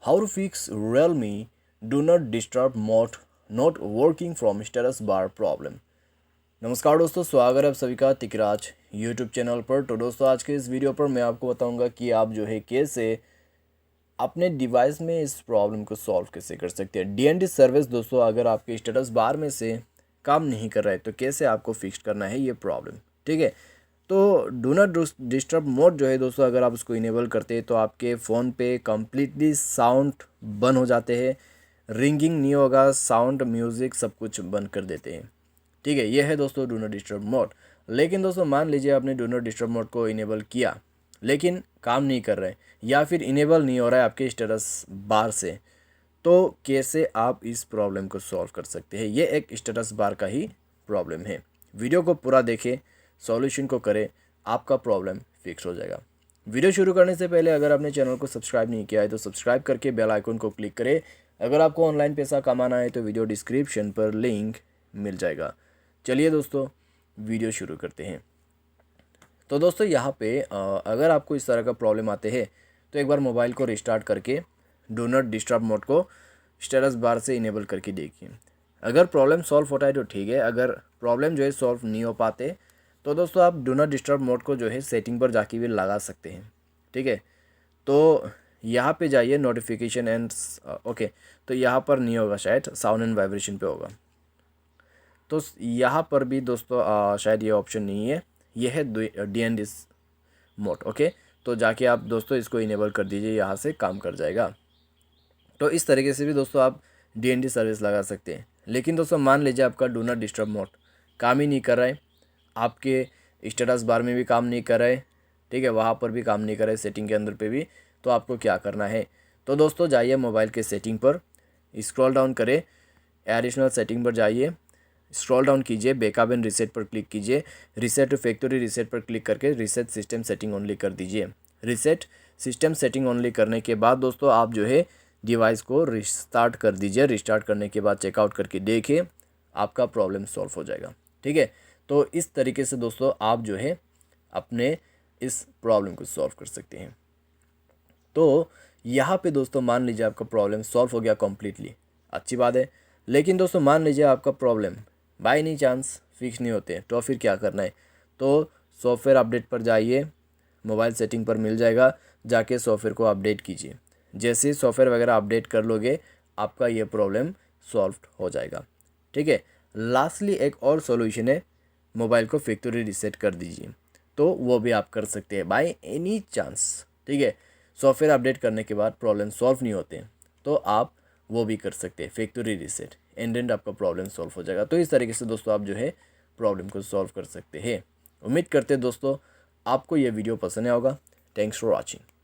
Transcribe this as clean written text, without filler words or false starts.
How to fix Realme do not disturb mode not working from status bar problem। नमस्कार दोस्तों, स्वागत है आप सभी का तिकराज यूट्यूब चैनल पर। तो दोस्तों आज के इस वीडियो पर मैं आपको बताऊंगा कि आप जो है कैसे अपने डिवाइस में इस प्रॉब्लम को सॉल्व कैसे कर सकते हैं। डीएनडी सर्विस दोस्तों अगर आपके स्टेटस बार में से काम नहीं कर रहा है तो कैसे आपको फिक्स करना है ये प्रॉब्लम, ठीक है। तो डू नॉट डिस्टर्ब मोड जो है दोस्तों, अगर आप उसको इनेबल करते हैं तो आपके फ़ोन पे कम्प्लीटली साउंड बंद हो जाते हैं, रिंगिंग नहीं होगा, साउंड म्यूज़िक सब कुछ बंद कर देते हैं, ठीक है। ये है दोस्तों डू नॉट डिस्टर्ब मोड। लेकिन दोस्तों मान लीजिए आपने डू नॉट डिस्टर्ब मोड को इनेबल किया लेकिन काम नहीं कर रहा है या फिर इनेबल नहीं हो रहा है आपके स्टेटस बार से, तो कैसे आप इस प्रॉब्लम को सॉल्व कर सकते हैं। ये एक स्टेटस बार का ही प्रॉब्लम है। वीडियो को पूरा देखें, सॉल्यूशन को करें, आपका प्रॉब्लम फिक्स हो जाएगा। वीडियो शुरू करने से पहले अगर आपने चैनल को सब्सक्राइब नहीं किया है तो सब्सक्राइब करके बेल आइकन को क्लिक करें। अगर आपको ऑनलाइन पैसा कमाना है तो वीडियो डिस्क्रिप्शन पर लिंक मिल जाएगा। चलिए दोस्तों वीडियो शुरू करते हैं। तो दोस्तों यहाँ पे अगर आपको इस तरह का प्रॉब्लम आते हैं तो एक बार मोबाइल को रिस्टार्ट करके डू नॉट डिस्टर्ब मोड को स्टेटस बार से इनेबल करके देखिए। अगर प्रॉब्लम सॉल्व होता है तो ठीक है, अगर प्रॉब्लम जो है सॉल्व नहीं हो पाते तो दोस्तों आप डू नॉट डिस्टर्ब मोड को जो है सेटिंग पर जाके भी लगा सकते हैं, ठीक है। तो यहाँ पे जाइए नोटिफिकेशन एंड ओके, तो यहाँ पर नहीं होगा, शायद साउंड एंड वाइब्रेशन पे होगा। तो यहाँ पर भी दोस्तों शायद ये ऑप्शन नहीं है, ये है डीएनडी मोड, ओके। तो जाके आप दोस्तों इसको इनेबल कर दीजिए, यहाँ से काम कर जाएगा। तो इस तरीके से भी दोस्तों आप डीएनडी सर्विस लगा सकते हैं। लेकिन दोस्तों मान लीजिए आपका डू नॉट डिस्टर्ब मोड काम ही नहीं कर रहा है, आपके स्टेटस बार में भी काम नहीं कर रहा है, ठीक है, वहाँ पर भी काम नहीं कर रहा है, सेटिंग के अंदर पे भी। तो आपको क्या करना है, तो दोस्तों जाइए मोबाइल के सेटिंग पर, स्क्रॉल डाउन करें, एडिशनल सेटिंग पर जाइए, स्क्रॉल डाउन कीजिए, बैकअप एंड रीसेट पर क्लिक कीजिए, रीसेट टू फैक्ट्री रीसेट पर क्लिक करके रीसेट सिस्टम सेटिंग ओनली कर दीजिए। रीसेट सिस्टम सेटिंग ओनली करने के बाद दोस्तों आप जो है डिवाइस को रिस्टार्ट कर दीजिए। रिस्टार्ट करने के बाद चेकआउट करके देखिए, आपका प्रॉब्लम सॉल्व हो जाएगा, ठीक है। तो इस तरीके से दोस्तों आप जो है अपने इस प्रॉब्लम को सॉल्व कर सकते हैं। तो यहाँ पे दोस्तों मान लीजिए आपका प्रॉब्लम सॉल्व हो गया कम्प्लीटली, अच्छी बात है। लेकिन दोस्तों मान लीजिए आपका problem by any chance fix नहीं होते तो फिर क्या करना है, तो सॉफ्टवेयर अपडेट पर जाइए, मोबाइल सेटिंग पर मिल जाएगा, जाके सॉफ्टवेयर को अपडेट कीजिए। जैसे सॉफ्टवेयर वगैरह अपडेट कर लोगे आपका ये प्रॉब्लम सॉल्व हो जाएगा, ठीक है। लास्टली एक और सॉल्यूशन है, मोबाइल को फैक्ट्री रीसेट कर दीजिए, तो वो भी आप कर सकते हैं बाय एनी चांस, ठीक है। सॉफ्टवेयर अपडेट करने के बाद प्रॉब्लम सॉल्व नहीं होते तो आप वो भी कर सकते हैं, फैक्ट्री रीसेट, एंड आपका प्रॉब्लम सॉल्व हो जाएगा। तो इस तरीके से दोस्तों आप जो है प्रॉब्लम को सॉल्व कर सकते हैं। उम्मीद करते हैं दोस्तों आपको ये वीडियो पसंद आया होगा। Thanks for watching.